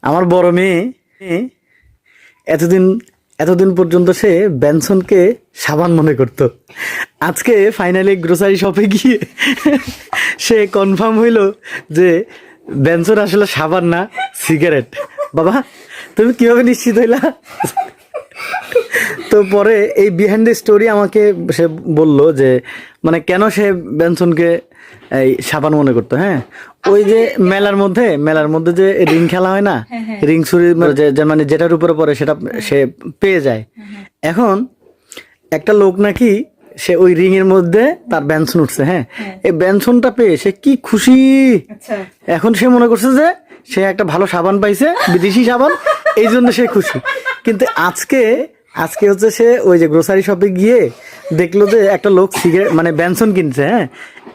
আমার বড় মেয়ে এতদিন এতদিন পর্যন্ত সে বেনসনকে সাবান মনে করত। আজকে ফাইনালি গ্রোসারি শপে গিয়ে সে কনফার্ম হইল যে বেনসন আসলে সাবান না, সিগারেট। বাবা, তুমি কিভাবে নিশ্চিত হইলা? তো পরে এই বিহাইন্ড দ্য স্টোরি আমাকে সে বলল যে মানে কেন সে বেনসনকে এই সাবান মনে করতো। হ্যাঁ, ওই যে মেলার মধ্যে যে রিং খেলা হয় না, রিং ছুরি মানে যেটার উপরে পড়ে সেটা সে পেয়ে যায়। এখন একটা লোক নাকি সে ওই রিং এর মধ্যে তার বেনসন উঠছে। হ্যাঁ, এই বেনসনটা পেয়ে সে কি খুশি। এখন সে মনে করছে যে সে একটা ভালো সাবান পাইছে, বিদেশি সাবান, এই জন্য সে খুশি। কিন্তু আজকে হচ্ছে সে ওই যে গ্রোসারি শপে গিয়ে দেখলো যে একটা লোক সিগারেট মানে বেনসন কিনছে। হ্যাঁ,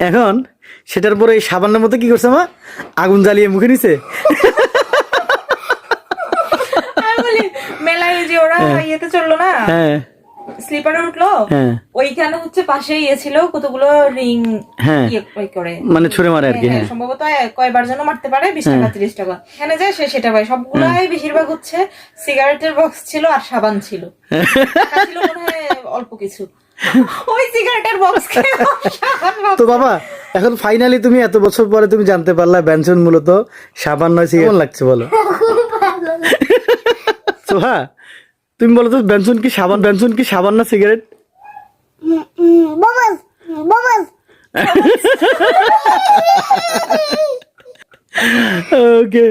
এখন সেটার পরে এই সাবানের মধ্যে কি করছে, মা আগুন জ্বালিয়ে মুখে নিছে। মেলায় যে ওরা ইয়েতে চললো না, হ্যাঁ, স্লিপারে উঠলো, হ্যাঁ, ওইখানে হচ্ছে পাশে ইয়ে ছিল কতগুলো রিং, হ্যাঁ, ইয়ে করে মানে ছুঁড়ে মারে আর কি। হ্যাঁ, সম্ভবত কয়বার যেন মারতে পারে, 20 টাকা 30 টাকা। এখানে যায় সে সেটা পায়। সবগুলাই বেশিরভাগ হচ্ছে সিগারেটের বক্স ছিল আর সাবান ছিল, টাকা ছিল মনে হয় অল্প কিছু। ওই সিগারেটের বক্স তো বাবা, এখন ফাইনালি তুমি এত বছর পরে তুমি জানতে পারলা বেনসন মূলত সাবান নয়, সিগারেট। কেমন লাগছে বলো? সোহা, তুমি বলো তো বেনসন কি সাবান না সিগারেট? বাবাস বাবাস ওকে।